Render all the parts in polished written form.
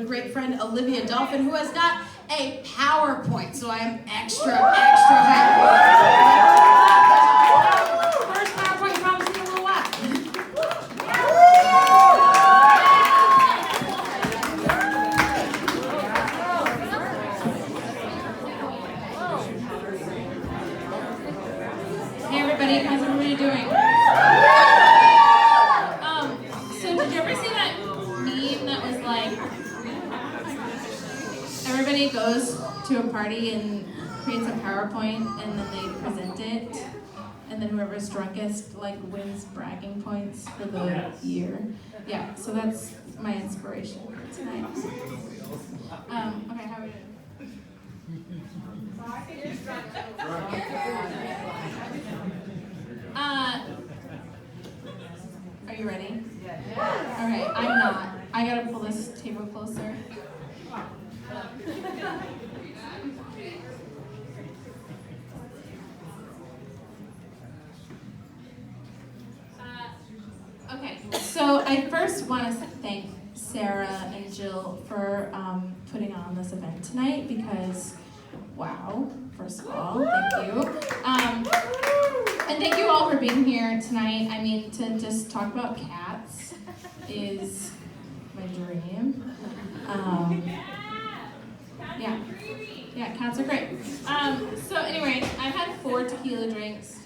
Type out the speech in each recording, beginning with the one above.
the great friend Olivia Dolphin, who has got a PowerPoint, so I am extra happy. First PowerPoint promise in a little while. Hey everybody, how's everybody doing? So did you ever see that meme that was like, everybody goes to a party and creates a PowerPoint and then they present it, and then whoever's drunkest like wins bragging points for the year? Yeah, so that's my inspiration for tonight. Okay, how are we doing? Are you ready? Yeah. Alright, I'm not. I gotta pull this table closer. Okay, so I first want to thank Sarah and Jill for putting on this event tonight because, wow, first of all, thank you. And thank you all for being here tonight. I mean, to just talk about cats is my dream. Yeah, cats are great. So anyway, I've had 4 tequila drinks.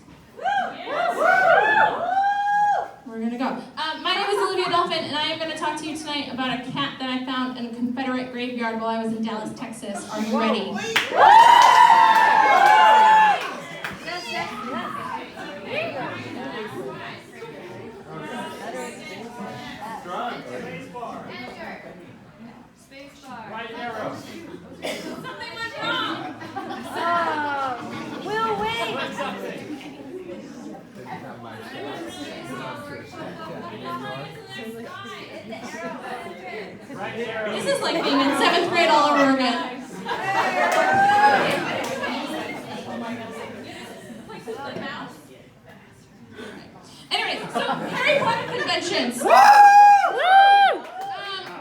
We're gonna go. My name is Olivia Dolphin, and I am gonna talk to you tonight about a cat that I found in a Confederate graveyard while I was in Dallas, Texas. Are you ready? Right arrow. Something went wrong. We'll wait. Right arrow. This is like being in 7th grade all over again. Anyway, so Harry Potter conventions.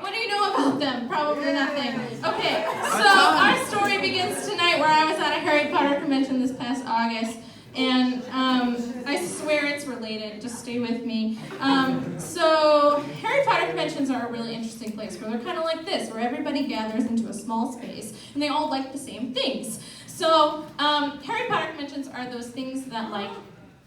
What do you know about them? Probably nothing. Okay, so our story begins tonight where I was at a Harry Potter convention this past August, and I swear it's related, just stay with me. So Harry Potter conventions are a really interesting place where they're kind of like this, where everybody gathers into a small space and they all like the same things. So Harry Potter conventions are those things that like,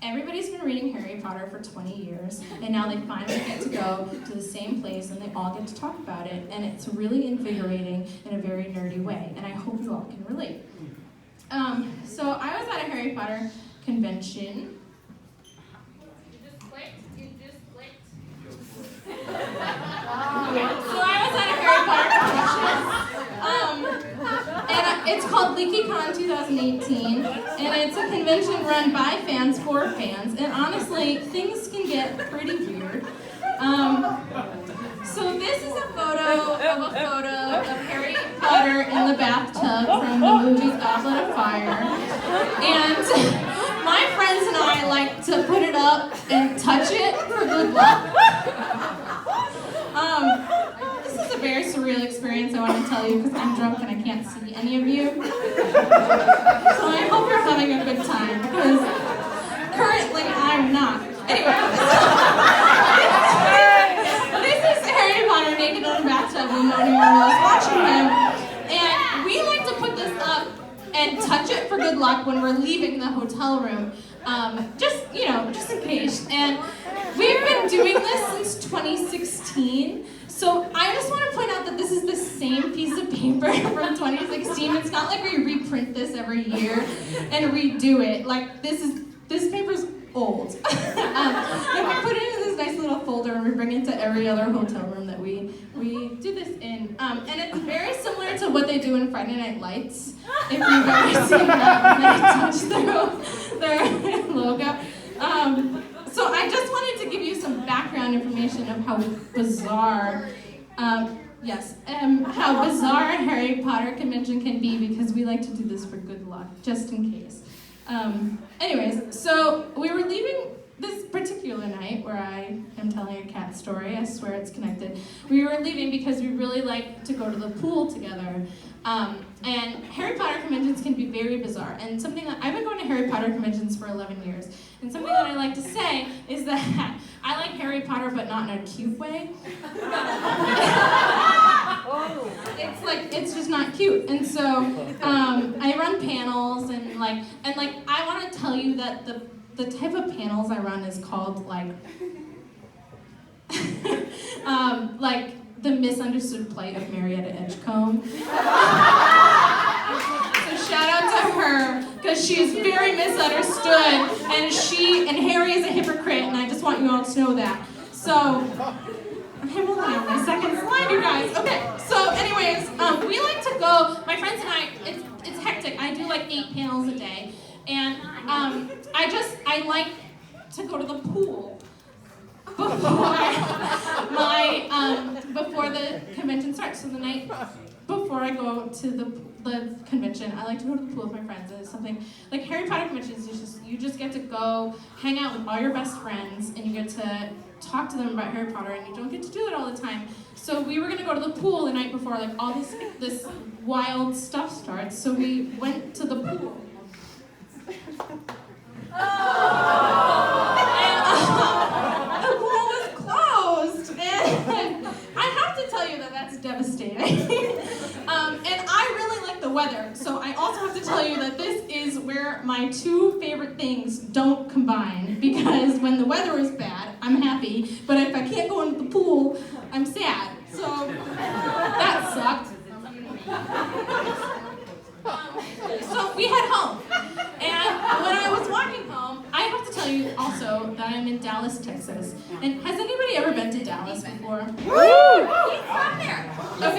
everybody's been reading Harry Potter for 20 years, and now they finally get to go to the same place, and they all get to talk about it, and it's really invigorating in a very nerdy way, and I hope you all can relate. So I was at a Harry Potter convention. You just clicked? So I was at a Harry Potter convention. And it's called LeakyCon 2018, and it's a convention run by fans for fans, and honestly, things can get pretty weird. So this is a photo of Harry Potter in the bathtub from the movie Goblet of Fire, and my friends and I like to put it up and touch it for good luck. This is a very surreal experience I want to tell you because I'm drunk and I can't see any of you. So I hope you're having a good time because currently I'm not. Anyway, this is Harry Potter naked in a bathtub with Moaning Marmalade watching him. And we like to put this up and touch it for good luck when we're leaving the hotel room. Just in case. And we've been doing this since 2016. So I just want to point out that this is the same piece of paper from 2016. It's not like we reprint this every year and redo it. Like this paper's old. And we put it in this nice little folder and we bring it to every other hotel room that we do this in. And it's very similar to what they do in Friday Night Lights. If you've ever seen that, when they touch their logo. So I just wanted to give you some background information of how bizarre, how bizarre a Harry Potter convention can be because we like to do this for good luck, just in case. Anyways, so we were leaving this particular night where I am telling a cat story, I swear it's connected, we were leaving because we really like to go to the pool together. And Harry Potter conventions can be very bizarre. And something that I've been going to Harry Potter conventions for 11 years. And something that I like to say is that I like Harry Potter, but not in a cute way. It's just not cute. And so I run panels and I want to tell you that the type of panels I run is called like the misunderstood plight of Marietta Edgecombe. So shout out to her, because she is very misunderstood, and Harry is a hypocrite, and I just want you all to know that. So, I'm only on my second slide, you guys. Okay, so anyways, we like to go, my friends and I, it's hectic. I do like 8 panels a day, and I like to go to the pool before the convention starts. So the night before I go to the convention, I like to go to the pool with my friends. And it's something like Harry Potter conventions. You just get to go hang out with all your best friends, and you get to talk to them about Harry Potter, and you don't get to do it all the time. So we were gonna go to the pool the night before, like all this wild stuff starts. So we went to the pool. The pool was closed, and I have to tell you that that's devastating. And I really like the weather, so I also have to tell you that this is where my 2 favorite things don't combine, because when the weather is bad, I'm happy, but if I can't go into the pool, I'm sad. So that sucked. So we head home, and when I was walking home, I have to tell you also that I'm in Dallas, Texas. And has anybody ever been to Dallas before? Okay,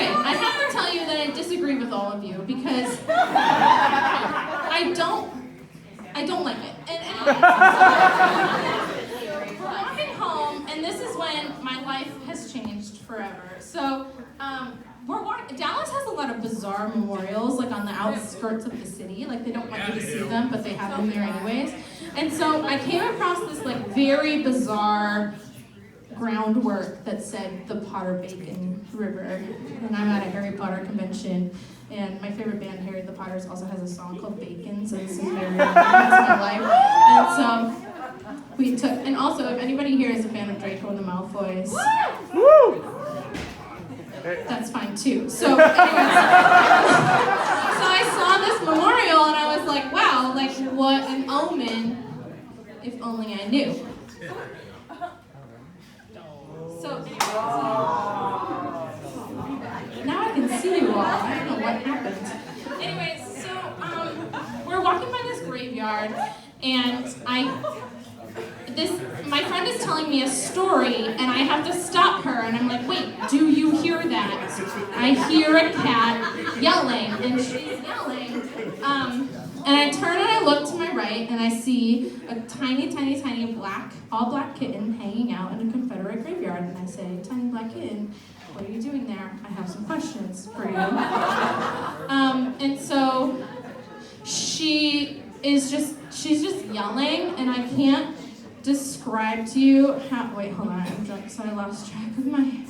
I have to tell you that I disagree with all of you, because I don't like it. And we're walking home, and this is when my life has changed forever. So Dallas has a lot of bizarre memorials, like on the outskirts of the city. Like they don't want you to see them, but they have them there anyways. And so I came across this like very bizarre groundwork that said the Potter Bacon River. And I'm at a Harry Potter convention, and my favorite band, Harry the Potters, also has a song called Bacon, so this is very important to my life. And so we took, and also if anybody here is a fan of Draco and the Malfoys, that's fine too. So anyways, so I saw this memorial and I was like, wow, like what an omen, if only I knew. So anyways, now I can see you all. I don't know what happened. Anyways, so we're walking by this graveyard, and my friend is telling me a story, and I have to stop her, and I'm like, wait, do you hear that? I hear a cat yelling, and she's yelling. And I turn and I look to my right, and I see a tiny, tiny, tiny all black kitten hanging out in a Confederate graveyard. And I say, tiny black kitten, what are you doing there? I have some questions for you. And so she's just yelling, and I can't describe to you how, wait, hold on, I'm drunk, so I lost track of my,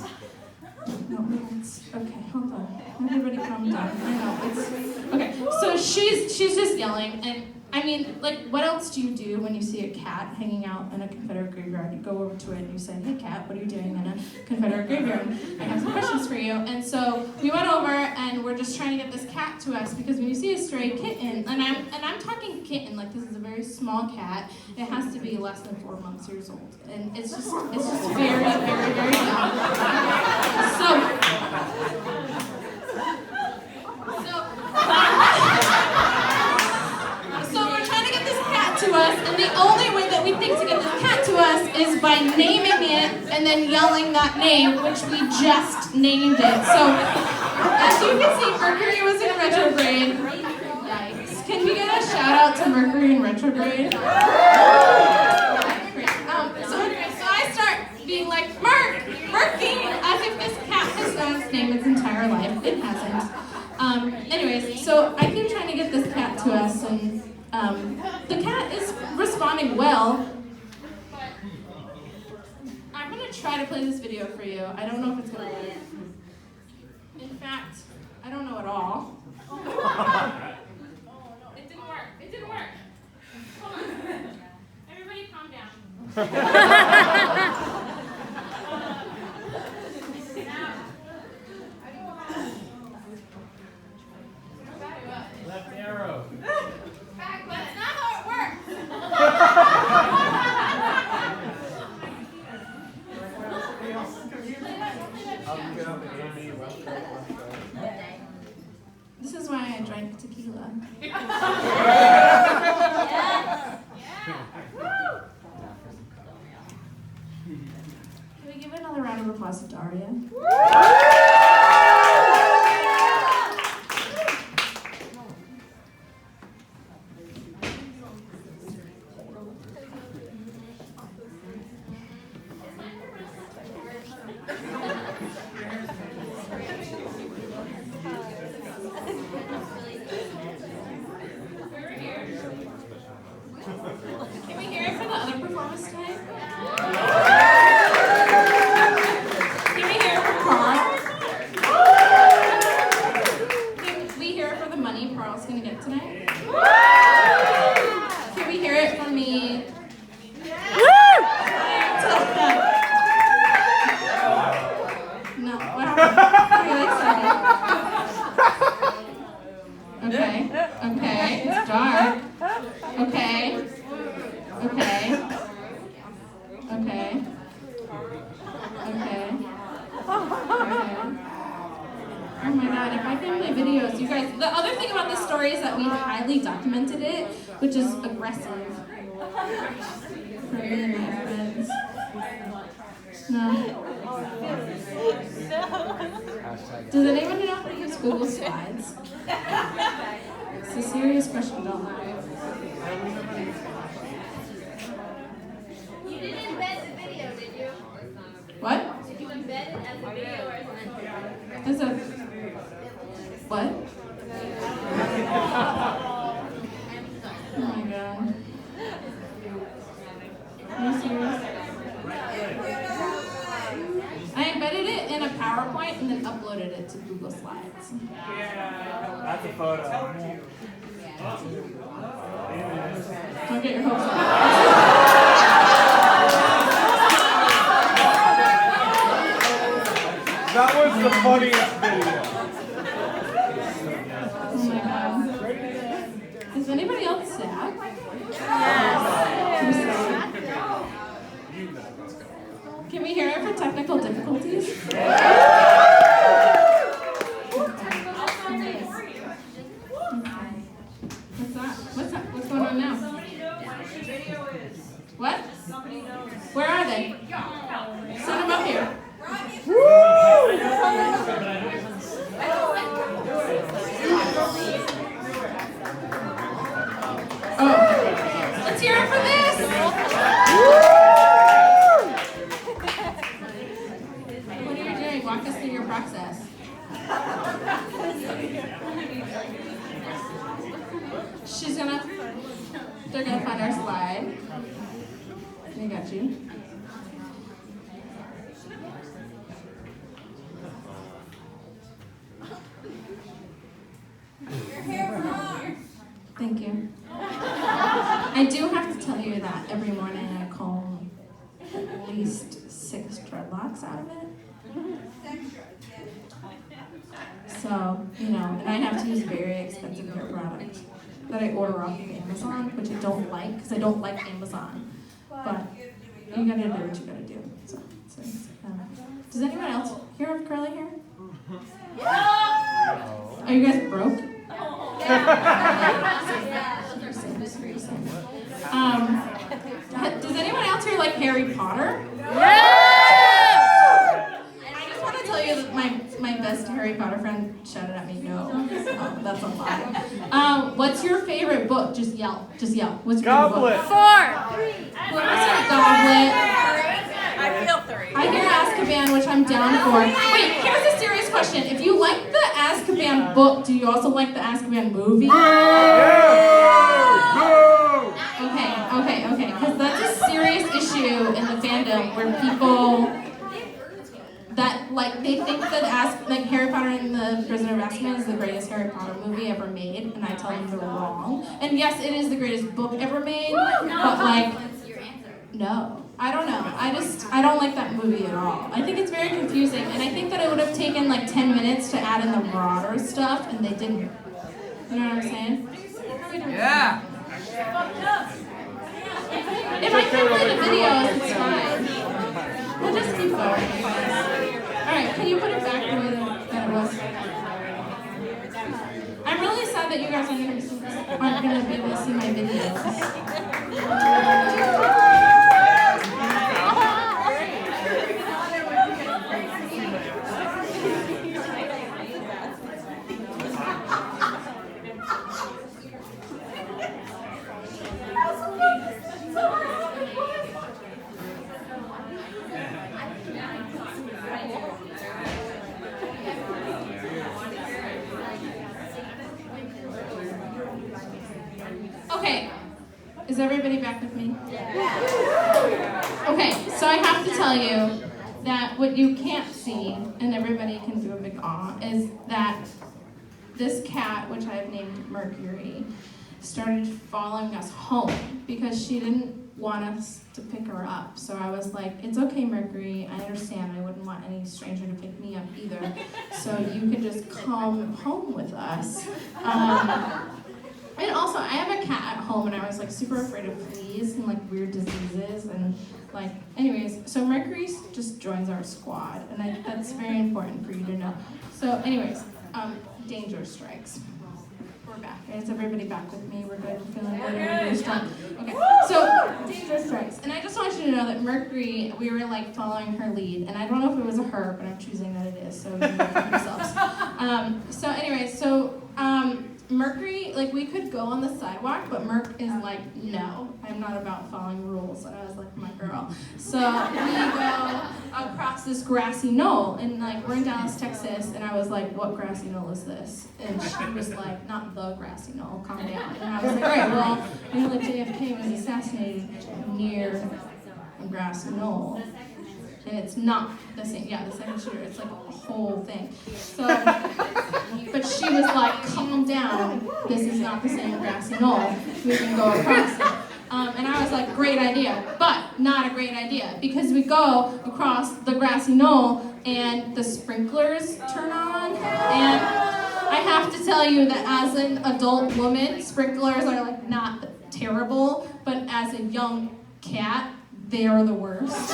no, it's, okay, hold on, everybody calm down, I know, it's, okay, so she's just yelling, and I mean, like, what else do you do when you see a cat hanging out in a Confederate graveyard? You go over to it and you say, hey cat, what are you doing in a Confederate graveyard? I have some questions for you. And so we went over and we're just trying to get this cat to us, because when you see a stray kitten, and I'm talking kitten, like this is a very small cat, it has to be less than 4 months old. And it's just very, very, very young. So we're trying to get this cat to us, and the only way that we think to get this cat to us is by naming it and then yelling that name, which we just named it. So as you can see, Mercury was in retrograde. Yikes. Can we get a shout out to Mercury in retrograde? So I start being like, Murky, as if this cat has known its name its entire life. It hasn't. Anyways, so I keep trying to get this cat to us, and the cat is responding well, gonna try to play this video for you. I don't know if it's gonna work. In fact, I don't know at all. It didn't work. It didn't work. Hold on. Everybody calm down. Left arrow. Back, but that's not how it works. This is why I drank tequila. Can we give another round of applause to Daria? Can we hear it for the other performance tonight? Can we hear it for Carl? Can we hear it for the money Carl's gonna get tonight? Can we hear it for me? No, what happened? Are you excited? Okay, okay, it's dark. Okay. Okay. Okay. Okay. Oh my god, if I can play videos, you guys. The other thing about this story is that we highly documented it, which is aggressive for me and my friends. No. Does anyone know how to use Google Slides? It's a serious question, don't lie. You didn't embed the video, did you? What? Did you embed it as a video or as an entry? As a what? Oh my god. Are you serious? I embedded it in a PowerPoint and then uploaded it to Google Slides. That's a photo. Don't get your hopes up. That was the funniest video. Oh my god. Is anybody else sad? Can we hear it for technical difficulties? What's that? What's going on now? What? Where are they? Send them up here. Oh, let's hear it for this. What are you doing? Walk us through your process. They're gonna find our slide. They got you. Thank you. I do have to tell you that every morning I comb at least 6 dreadlocks out of it. So, you know, and I have to use very expensive hair products that I order off of Amazon, which I don't like, because I don't like Amazon. But you gotta do what you gotta do. So does anyone else here have curly hair? Are you guys broke? Does anyone else here like Harry Potter? I just want to tell you that my best Harry Potter friend shouted at me, no. That's a lie. What's your favorite book? Just yell. Just yell. What's your Goblet. favorite book? 4. Whoever said Goblet. I feel 3. I hear Azkaban, which I'm down for. Wait, here's a serious question. If you like the Azkaban book, do you also like the Azkaban movie? Okay, because that's a serious issue in the fandom where people that like they think that like Harry Potter and the Prisoner of Azkaban is the greatest Harry Potter movie ever made, and I tell them they're wrong. And yes, it is the greatest book ever made, but like, no, I don't know. I don't like that movie at all. I think it's very confusing, and I think that it would have taken like 10 minutes to add in the broader stuff, and they didn't. You know what I'm saying? Yeah. If I can't play the videos, it's fine. We'll just keep going. Alright, can you put it back the way that it was? I'm really sad that you guys aren't going to be able to see my videos. Okay, is everybody back with me? Okay, so I have to tell you that what you can't see, and everybody can do a big awe, is that this cat, which I've named Mercury, started following us home because she didn't want us to pick her up. So I was like, it's okay, Mercury, I understand. I wouldn't want any stranger to pick me up either. So you can just come home with us. And also, I have a cat at home, and I was like super afraid of fleas and like weird diseases, and like, anyways, so Mercury just joins our squad, and that's very important for you to know. So, anyways, danger strikes. We're back. Is everybody back with me? We're good. We're feeling good. Everybody's strong. Okay. So, danger strikes, and I just want you to know that Mercury, we were like following her lead, and I don't know if it was a her, but I'm choosing that it is. So you know for yourselves. Mercury, like, we could go on the sidewalk, but Merc is like, no, I'm not about following rules. And I was like, my girl. So we go across this grassy knoll, and like, we're in Dallas, Texas, and I was like, what grassy knoll is this? And she was like, not the grassy knoll, calm down. And I was like, all right, well, you know that JFK was assassinated near a grassy knoll. And it's not the same, the second shooter, it's like a whole thing. So, but she was like, calm down, this is not the same grassy knoll, we can go across it. And I was like, great idea, but not a great idea, because we go across the grassy knoll and the sprinklers turn on, and I have to tell you that as an adult woman, sprinklers are like not terrible, but as a young cat, they are the worst.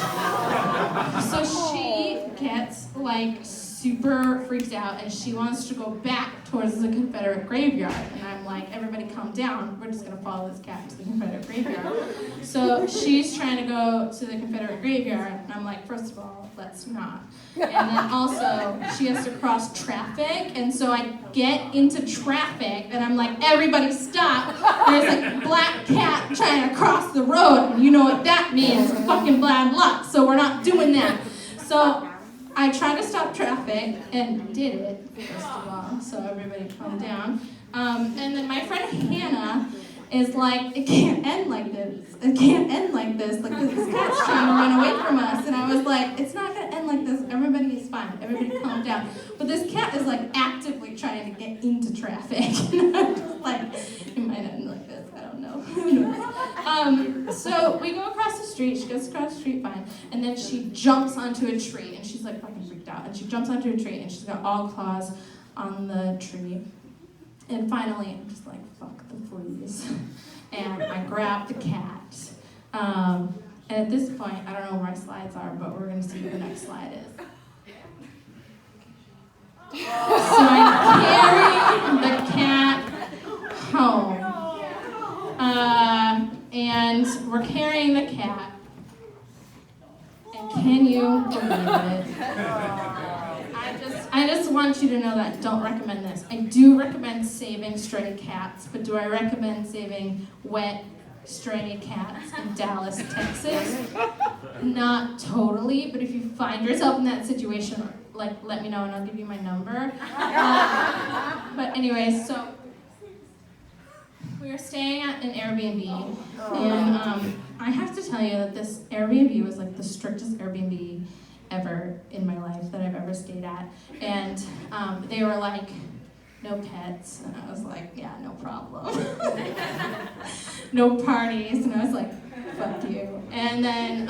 So she gets like super freaked out, and she wants to go back towards the Confederate graveyard. And I'm like, everybody calm down. We're just gonna follow this cat to the Confederate graveyard. So she's trying to go to the Confederate graveyard, and I'm like, first of all, let's not. And then also, she has to cross traffic, and so I get into traffic, and I'm like, everybody stop. There's a black cat trying to cross the road, and you know what that means, fucking bad luck, so we're not doing that. So I tried to stop traffic, and did it, first of all, so everybody calm down. And then my friend Hannah is like, it can't end like this. It can't end like this. Like, this cat's trying to run away from us. And I was like, it's not gonna end like this. Everybody is fine. Everybody calm down. But this cat is like actively trying to get into traffic. And I'm just like, it might end like this. I don't know. Who knows? So we go across the street. She goes across the street fine. And then she jumps onto a tree. And she's like fucking freaked out. And she jumps onto a tree. And she's got all claws on the tree. And finally, I'm just like, fuck the fleas. And I grab the cat. And at this point, I don't know where my slides are, but we're going to see what the next slide is. So I carry the cat home. And we're carrying the cat. And can you believe it? I just want you to know that I don't recommend this. I do recommend saving stray cats, but do I recommend saving wet stray cats in Dallas, Texas? Not totally, but if you find yourself in that situation, like, let me know and I'll give you my number. But anyways, so we were staying at an Airbnb, and I have to tell you that this Airbnb was like the strictest Airbnb ever in my life that I've ever stayed at. And they were like, no pets. And I was like, yeah, no problem. No parties. And I was like, fuck you. And then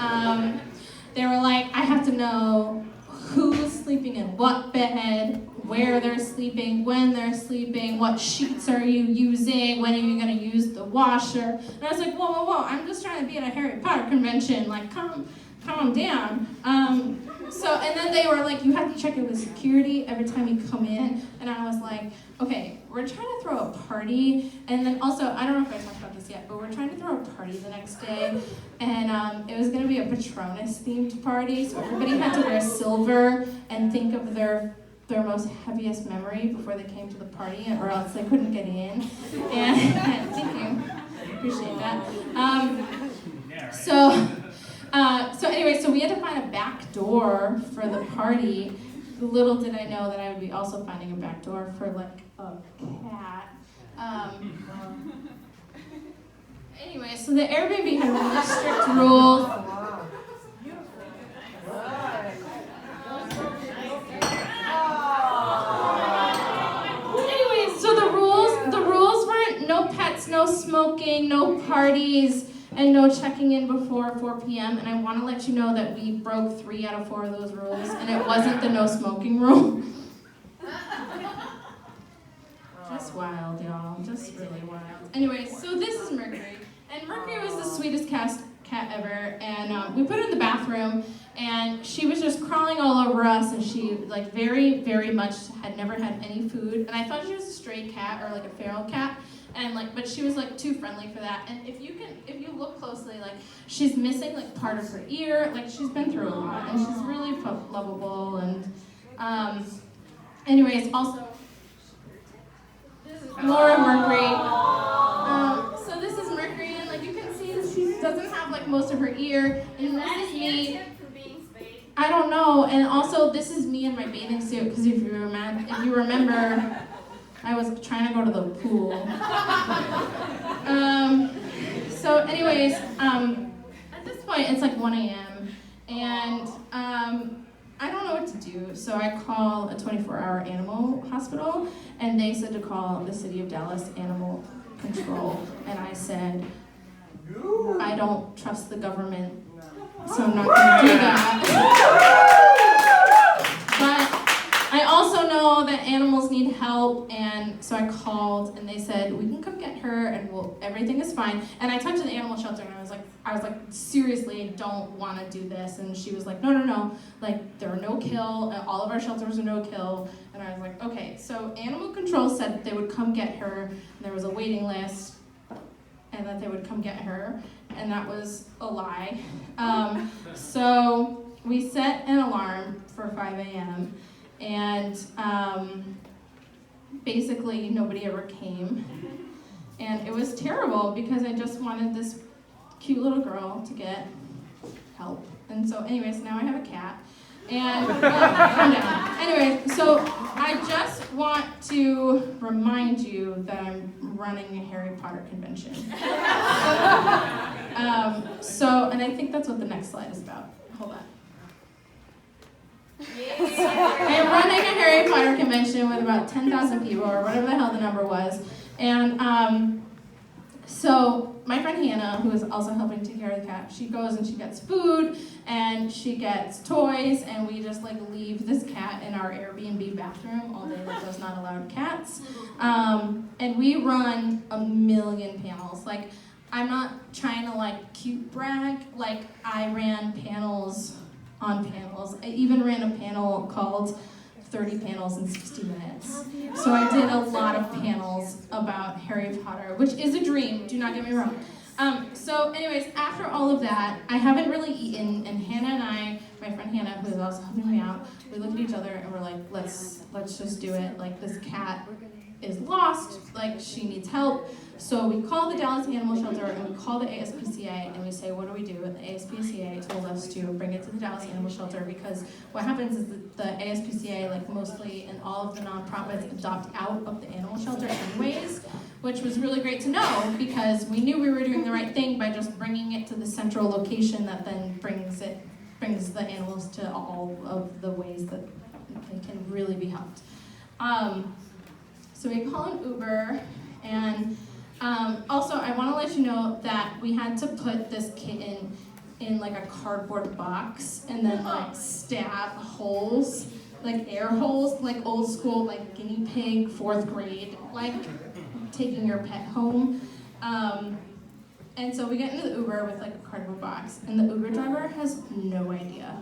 they were like, I have to know who's sleeping in what bed, where they're sleeping, when they're sleeping, what sheets are you using, when are you going to use the washer. And I was like, whoa, whoa, whoa, I'm just trying to be at a Harry Potter convention. Like, calm down. And then they were like, you have to check in with security every time you come in. And I was like, okay, we're trying to throw a party. And then also, I don't know if I talked about this yet, but we're trying to throw a party the next day. And it was going to be a Patronus themed party. So everybody had to wear silver and think of their most heaviest memory before they came to the party, or else they couldn't get in. And thank you. Appreciate that. So anyway, so we had to find a back door for the party. Little did I know that I would be also finding a back door for like a cat. Anyway, so the Airbnb had really strict rules. Anyway, so the rules weren't no pets, no smoking, no parties, and no checking in before 4 p.m. And I want to let you know that we broke 3 out of 4 of those rules, and it wasn't the no smoking rule. Just wild, y'all. Just really wild. Anyway, so this is Mercury. And Mercury was the sweetest cat ever. And we put her in the bathroom, and she was just crawling all over us, and she, like, very, very much had never had any food. And I thought she was a stray cat or, like, a feral cat. And but she was like too friendly for that. And if you look closely, like she's missing like part of her ear. Like she's been through a lot, and she's really lovable. And anyways, also this is Laura Mercury. So this is Mercury, and like you can see, she doesn't have like most of her ear. And this is me. I don't know. And also this is me in my bathing suit, because if you remember. I was trying to go to the pool. So anyways, at this point it's like 1 a.m. and I don't know what to do. So I call a 24-hour animal hospital, and they said to call the City of Dallas Animal Control. And I said, I don't trust the government, so I'm not going to do that. I also know that animals need help, and so I called, and they said, we can come get her, and everything is fine. And I talked to the animal shelter, and I was like, seriously, I don't want to do this. And she was like, no, like, there are no kill, all of our shelters are no kill. And I was like, okay. So animal control said that they would come get her, and there was a waiting list, and that they would come get her, and that was a lie. So we set an alarm for 5 a.m., and basically nobody ever came. And it was terrible, because I just wanted this cute little girl to get help. And so anyways, now I have a cat. And calm down. Anyway, so I just want to remind you that I'm running a Harry Potter convention. And I think that's what the next slide is about. Hold on. I'm running a Harry Potter convention with about 10,000 people, or whatever the hell the number was. And so my friend Hannah, who is also helping take care of the cat, she goes and she gets food, and she gets toys, and we just like leave this cat in our Airbnb bathroom all day that does not allow cats. And we run a million panels. Like, I'm not trying to like cute brag, like I ran panels on panels. I even ran a panel called 30 panels in 60 minutes. So I did a lot of panels about Harry Potter, which is a dream, do not get me wrong. So anyways, after all of that, I haven't really eaten, and Hannah and I, my friend Hannah, who is also helping me out, we look at each other and we're like, let's just do it. Like, this cat is lost, like she needs help. So we call the Dallas Animal Shelter, and we call the ASPCA, and we say, what do we do? And the ASPCA told us to bring it to the Dallas Animal Shelter, because what happens is that the ASPCA, like mostly, and all of the nonprofits adopt out of the animal shelter anyways, which was really great to know, because we knew we were doing the right thing by just bringing it to the central location that then brings it brings the animals to all of the ways that they can really be helped. So we call an Uber, and also I want to let you know that we had to put this kitten in like a cardboard box and then like stab holes, like air holes, like old school, like guinea pig, 4th grade, like taking your pet home. And so we get into the Uber with like a cardboard box, and the Uber driver has no idea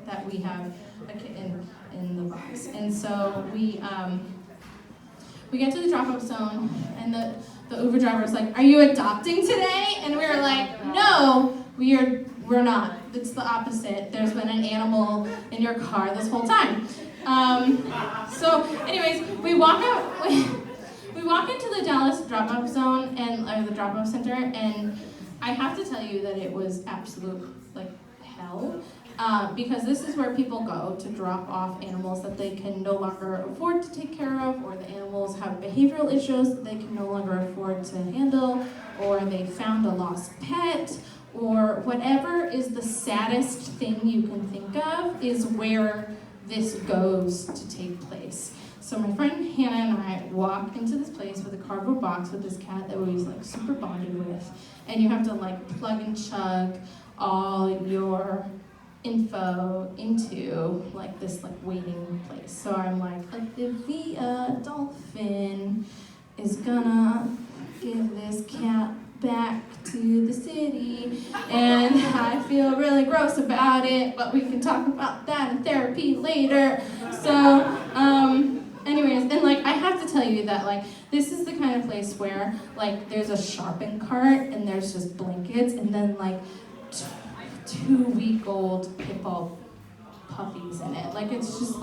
that we have a kitten in the box. And so we get to the drop-off zone, and the Uber driver was like, "Are you adopting today?" And we were like, "No, we're not. It's the opposite. There's been an animal in your car this whole time." So, anyways, we walk into the Dallas drop-off zone or the drop-off center, and I have to tell you that it was absolute like hell. Because this is where people go to drop off animals that they can no longer afford to take care of, or the animals have behavioral issues that they can no longer afford to handle, or they found a lost pet, or whatever is the saddest thing you can think of is where this goes to take place. So my friend Hannah and I walk into this place with a cardboard box with this cat that we was like super bonded with, and you have to like plug and chug all your info into like this like waiting place. So I'm like, Olivia Dolphin is gonna give this cat back to the city, and I feel really gross about it, but we can talk about that in therapy later. So anyways, and like I have to tell you that like this is the kind of place where like there's a shopping cart and there's just blankets, and then like 2-week-old pit bull puppies in it. Like it's just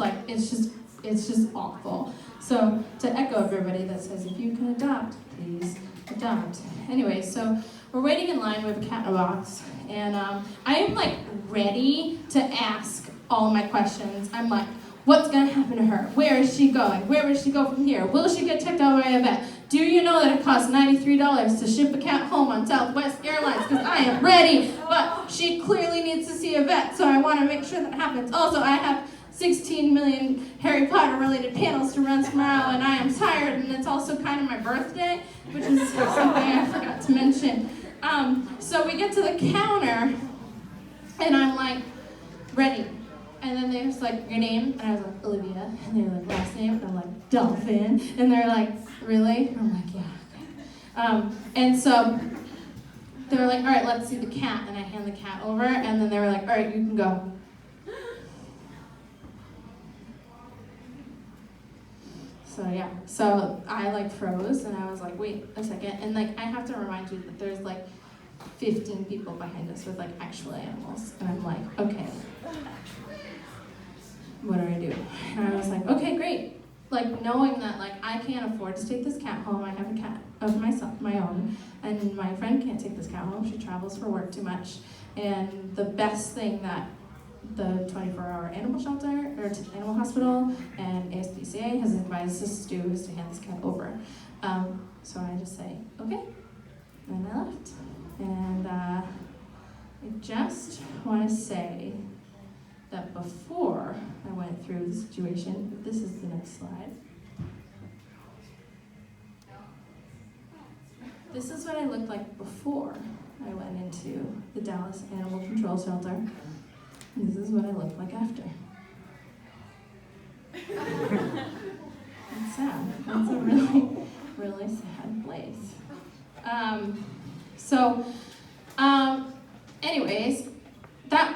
awful. So to echo everybody that says if you can adopt, please adopt. Anyway, so we're waiting in line with a cat in a box, and I am like ready to ask all my questions. I'm like, what's gonna happen to her? Where is she going? Where will she go from here? Will she get checked out by a vet? Do you know that it costs $93 to ship a cat home on Southwest Airlines? Because I am ready, but she clearly needs to see a vet, so I want to make sure that happens. Also, I have 16 million Harry Potter related panels to run tomorrow, and I am tired, and it's also kind of my birthday, which is something I forgot to mention. So we get to the counter, and I'm like, ready. And then they're just like, your name? And I was like, Olivia. And they're like, last name? And I'm like, Dolphin. And they're like, really? And I'm like, yeah. And so they were like, all right, let's see the cat. And I hand the cat over, and then they were like, all right, you can go. So yeah, so I like froze, and I was like, wait a second. And like, I have to remind you that there's like 15 people behind us with like actual animals. And I'm like, okay. What do I do? And I was like, okay, great. Like knowing that like I can't afford to take this cat home. I have a cat of my own, and my friend can't take this cat home. She travels for work too much. And the best thing that the 24-hour animal shelter or animal hospital and AS220 has advised us to do is to hand this cat over. So I just say, okay, and I left. And I just want to say that before I went through the situation, this is the next slide. This is what I looked like before I went into the Dallas Animal Control Shelter. And this is what I look like after. It's sad. It's a really, really sad place. Anyways, that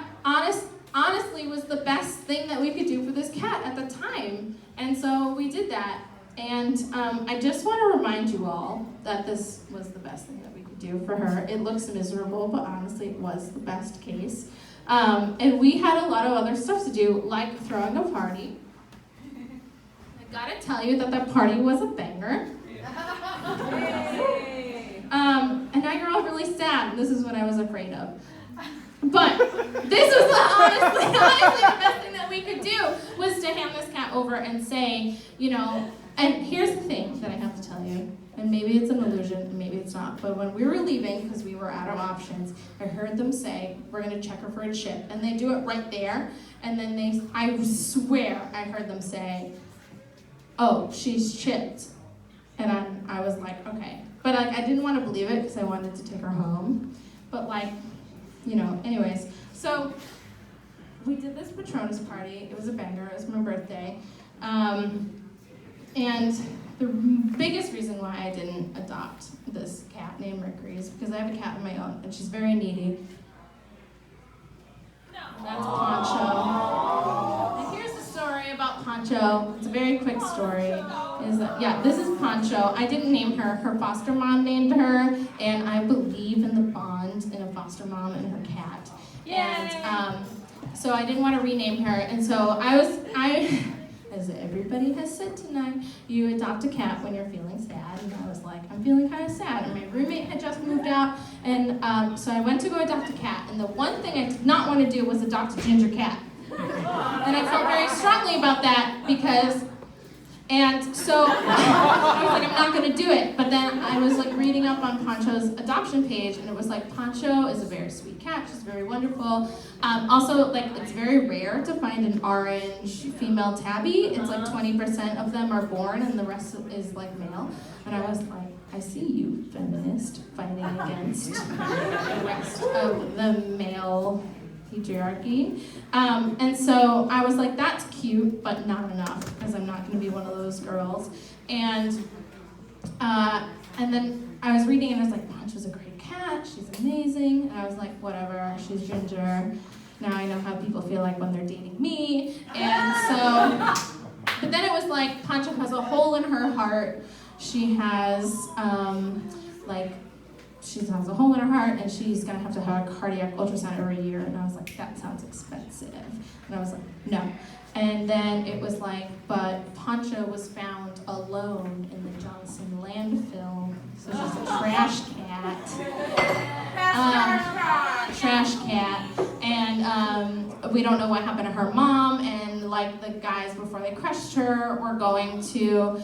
honestly was the best thing that we could do for this cat at the time. And so we did that. And I just want to remind you all that this was the best thing that we could do for her. It looks miserable, but honestly it was the best case. And we had a lot of other stuff to do, like throwing a party. I gotta tell you that party was a banger. And now you're all really sad, and this is what I was afraid of. But this was honestly the best thing that we could do was to hand this cat over and say, you know, And here's the thing that I have to tell you, and maybe it's an illusion, and maybe it's not, but when we were leaving, because we were out of options, I heard them say, we're gonna check her for a chip, and they do it right there, and then I swear I heard them say, oh, she's chipped. And I was like, okay. But like, I didn't want to believe it because I wanted to take her home. But like, anyways. So we did this Patronus party. It was a banger. It was my birthday. And the biggest reason why I didn't adopt this cat named Rickery is because I have a cat of my own, and she's very needy. That's Poncho. And here's the story about Poncho. It's a very quick story. This is Poncho. I didn't name her. Her foster mom named her, and I believe in the bond in a foster mom and her cat. Yay. And so I didn't want to rename her, and so as everybody has said tonight, you adopt a cat when you're feeling sad, and I was like, I'm feeling kind of sad, and my roommate had just moved out, and so I went to go adopt a cat, and the one thing I did not want to do was adopt a ginger cat. And I felt very strongly about that and so I was like, I'm not going to do it. But then I was like reading up on Poncho's adoption page, and it was like, Poncho is a very sweet cat. She's very wonderful. Also, like, it's very rare to find an orange female tabby. It's like 20% of them are born, and the rest is like male. And I was like, I see you, feminist, fighting against the rest of the male patriarchy. And so I was like, that's cute, but not enough, because I'm not going to be one of those girls. And then I was reading, and I was like, Poncho's a great cat, she's amazing. And I was like, whatever, she's ginger. Now I know how people feel like when they're dating me. And so, but then it was like, Poncho has a hole in her heart. She has, she has a hole in her heart, and she's gonna have to have a cardiac ultrasound every year. And I was like, that sounds expensive. And I was like, no. And then it was like, but Poncho was found alone in the Johnson landfill. So she's a trash cat. Trash cat. And we don't know what happened to her mom. And like the guys, before they crushed her, were going to,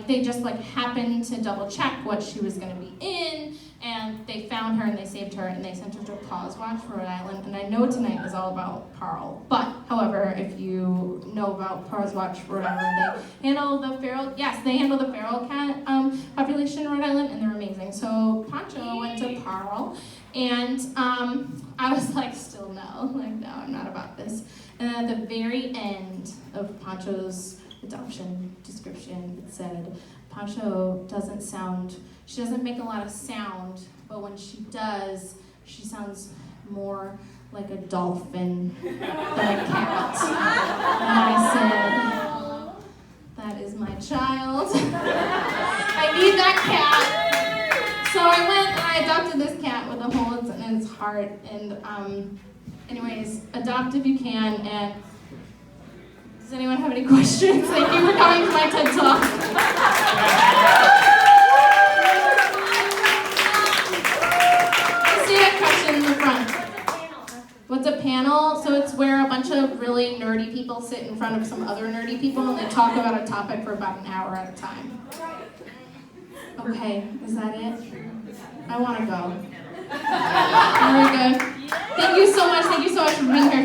they just happened to double check what she was gonna be in. And they found her, and they saved her, and they sent her to a Paws Watch, Rhode Island. And I know tonight is all about Pearl. But, however, if you know about Paws Watch, Rhode Island, they handle the feral cat population in Rhode Island, and they're amazing. So Poncho went to Pearl, and I was like, still no. No, I'm not about this. And at the very end of Poncho's adoption description, it said, Poncho she doesn't make a lot of sound, but when she does, she sounds more like a dolphin than a cat. And I said, that is my child. I need that cat. So I went and I adopted this cat with a hole in its heart. And anyways, adopt if you can. And does anyone have any questions? Thank you for coming to my TED Talk. In the front. What's a panel? So it's where a bunch of really nerdy people sit in front of some other nerdy people, and they talk about a topic for about an hour at a time. Okay, is that it? I want to go. Very good. Thank you so much for being here.